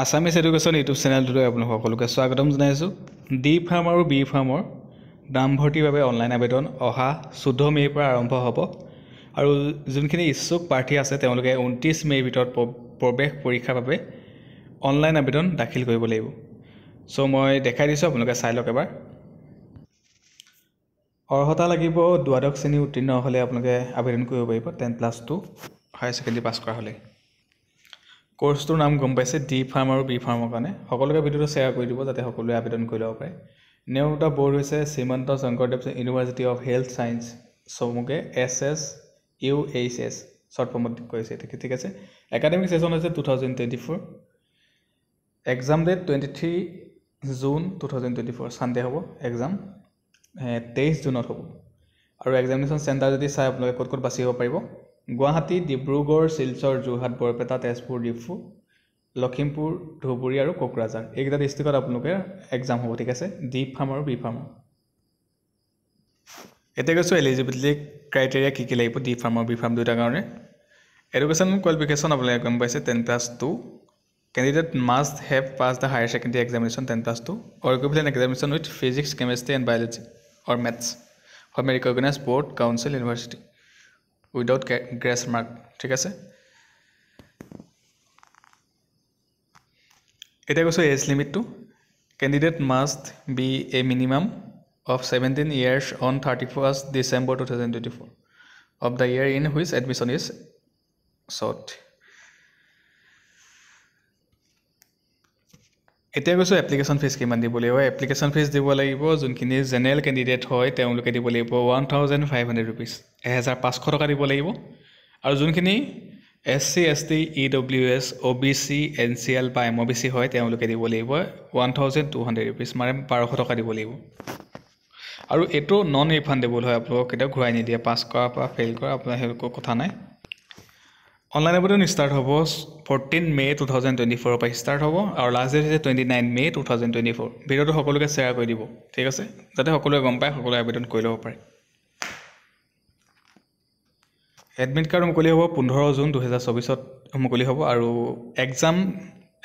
Assamese education YouTube চেনেলটোলৈ আপোনালোক সকলোকে স্বাগতম জনাইছোঁ। ডি ফাৰ্ম আৰু বি ফাৰ্মৰ নামভৰ্তিৰ বাবে অনলাইন আবেদন অহা 14 মে'ৰ পৰা আৰম্ভ হ'ব আৰু যোনখিনি ইচ্ছুক প্ৰাৰ্থী আছে তেওঁলোকে 29 মে'ৰ ভিতৰত প্ৰৱেশ পৰীক্ষাৰ বাবে অনলাইন আবেদন দাখিল কৰিব লাগিব। সো মই দেখাই দিছোঁ, আপোনালোকে চাই লওক এবাৰ। অৰ্হতা লাগিব দ্বাদশ শ্ৰেণী উত্তীৰ্ণ হ'লে আপোনালোকে আবেদন কৰিব পাৰিব, 10+2 হায়াৰ ছেকেণ্ডেৰী পাছ কৰা হ'লে। কোৰ্সটোৰ নাম গম পাইছে, ডি ফাৰ্ম আৰু বি ফাৰ্মৰ কাৰণে। সকলোকে ভিডিঅ'টো শ্বেয়াৰ কৰি দিব যাতে সকলোৱে আবেদন কৰি ল'ব পাৰে। নেম অফ দ্য বৰ্ড হৈছে Srimanta Sankardev University of Health Science, চমুকে SSUHS শ্বৰ্ট ফৰ্মত কৈছে, ঠিক আছে। একাডেমিক ছেশ্যন হৈছে 2024। এক্সাম ডেট 23 জুন 2024, ছানডে হ'ব এক্সাম। 23 জুনত হ'ব। আৰু এক্সামিনেশ্যন চেণ্টাৰ যদি চাই আপোনালোকে ক'ত ক'ত বাচিব পাৰিব, গুৱাহাটী, ডিব্ৰুগড়, শিলচৰ, যোৰহাট, বৰপেটা, তেজপুৰ, ডিফু, লখিমপুৰ, ধুবুৰী আৰু কোকৰাঝাৰ, এইকেইটা ডিষ্ট্ৰিক্টত আপোনালোকে এক্সাম হ'ব, ঠিক আছে, ডি ফাৰ্ম আৰু বি ফাৰ্মৰ। এতিয়া কৈছোঁ এলিজিবিলিটি ক্ৰাইটেৰিয়া কি কি লাগিব ডি ফাৰ্ম আৰু বি ফাৰ্ম দুয়োটাৰ কাৰণে। এডুকেশ্যন কোৱালিফিকেশ্যন আপোনালোকে গম পাইছে, 10+2। Candidate must have pass the higher secondary examination 10+2 or equivalent examination with physics, chemistry and biology or maths from a recognized board, council, university without grace mark, ঠিক আছে। এতিয়া কৈছোঁ age লিমিটটো, candidate must be a minimum of 17 years on 31st December 2024 of the year in which admission is sought. এতিয়া কৈছোঁ application fees কিমান দিব লাগিব। এপ্লিকেশ্যন ফিজ দিব লাগিব যোনখিনি জেনেৰেল কেণ্ডিডেট হয় তেওঁলোকে দিব লাগিব 1500 ৰুপিজ, 1500 টকা দিব লাগিব। আৰু যোনখিনি SC, ST, EWS, OBC, NCL বা MOBC হয় তেওঁলোকে দিব লাগিব 1200 ৰুপিজ, মানে 1200 টকা দিব লাগিব। আৰু এইটো নন ৰিফাণ্ডেবল হয়, আপোনালোকক কেতিয়াও ঘূৰাই নিদিয়ে। পাছ কৰা বা ফেইল কৰা আপোনাৰ সেইবোৰ কথা নাই। অনলাইন আবেদন ষ্টাৰ্ট হ'ব 14 মে 2024 পৰা ষ্টাৰ্ট হ'ব আৰু লাষ্ট ডেট হৈছে 29 মে 2024। ভিডিঅ'টো সকলোকে শ্বেয়াৰ কৰি দিব, ঠিক আছে, যাতে সকলোৱে গম পায়, সকলোৱে আবেদন কৰি ল'ব পাৰে। এডমিট কাৰ্ড মুকলি হ'ব 15 জুন 2024 মুকলি হ'ব আৰু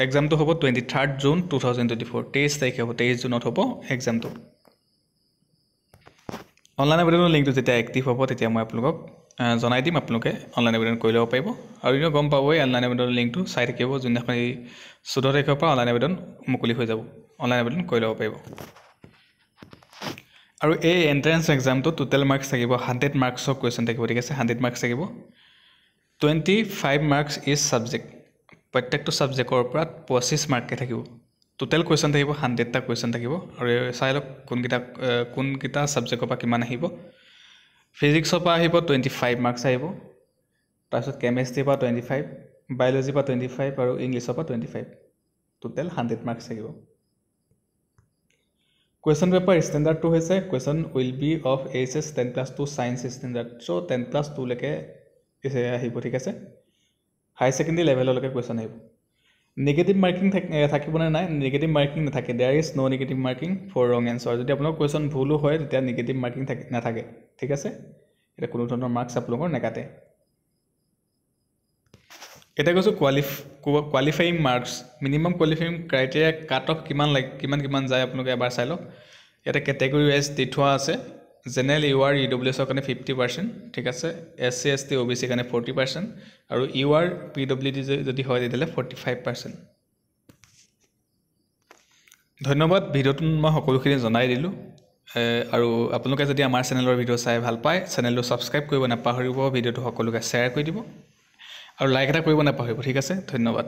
এক্সামটো হ'ব 23 জুন 2024, 23 তাৰিখে হ'ব, 23 জুনত হ'ব এক্সামটো। অনলাইন আবেদনৰ লিংকটো যেতিয়া এক্টিভ হ'ব তেতিয়া মই আপোনালোকক জনাই দিম, আপোনালোকে অনলাইন আবেদন কৰি ল'ব পাৰিব। আৰু এনেও গম পাবই অনলাইন আবেদনৰ লিংকটো চাই থাকিব, যোনদিনাখন এই 14 তাৰিখৰ পৰা অনলাইন আবেদন মুকলি হৈ যাব, অনলাইন আবেদন কৰি ল'ব পাৰিব। আৰু এই এণ্ট্ৰেঞ্চ এক্সামটো টোটেল মাৰ্কছ থাকিব 100 মাৰ্কছৰ কুৱেশ্যন থাকিব, ঠিক আছে, 100 মাৰ্কছ থাকিব। 25 মাৰ্কছ ইজ ছাবজেক্ট, প্ৰত্যেকটো ছাবজেক্টৰ পৰা 25 মাৰ্ককৈ থাকিব। টোটেল কুৱেশ্যন থাকিব 100টা কুৱেশ্যন থাকিব। আৰু চাই লওক কোনকেইটা ছাবজেক্টৰ পৰা কিমান আহিব। ফিজিক্সৰ পৰা আহিব 25 মাৰ্কছ আহিব, তাৰপিছত কেমেষ্ট্ৰিৰ পৰা 25, বায়'লজিৰ পৰা 25 আৰু ইংলিছৰ পৰা 25, টোটেল 100 মাৰ্কছ থাকিব। কুৱেশ্যন পেপাৰ ষ্টেণ্ডাৰ্ডটো হৈছে question will be of HS 10+2 science standard, so' 10+2 লৈকে আহিব, ঠিক আছে। হায়াৰ ছেকেণ্ডেৰী লেভেললৈকে কুৱেশ্যন আহিব। নিগেটিভ মাৰ্কিং থাকিবনে নাই? নিগেটিভ মাৰ্কিং নাথাকে, there is no' negative marking for wrong answer. যদি আপোনালোকৰ কুৱেশ্যন ভুলো হয় তেতিয়া নিগেটিভ মাৰ্কিং নাথাকে, ঠিক আছে। এতিয়া কোনো ধৰণৰ মাৰ্কছ আপোনালোকৰ নেকাটে। এতিয়া কৈছোঁ qualifying marks, minimum qualifying criteria cut off কিমান যায় আপোনালোকে এবাৰ চাই লওক। ইয়াতে কেটেগৰী ৱাইজ দি থোৱা আছে। জেনেৰেল UR EWSৰ কাৰণে 50%, ঠিক আছে, SC ST OBC কাৰণে 40% আৰু UR PWD যদি হয় তেতিয়াহ'লে 45%। ধন্যবাদ, ভিডিঅ'টোত মই সকলোখিনি জনাই দিলোঁ। আৰু আপোনালোকে যদি আমাৰ চেনেলৰ ভিডিঅ' চাই ভাল পায়, চেনেলটো ছাবস্ক্ৰাইব কৰিব নাপাহৰিব, ভিডিঅ'টো সকলোকে শ্বেয়াৰ কৰি দিব আৰু লাইক এটা কৰিব নাপাহৰিব, ঠিক আছে। ধন্যবাদ।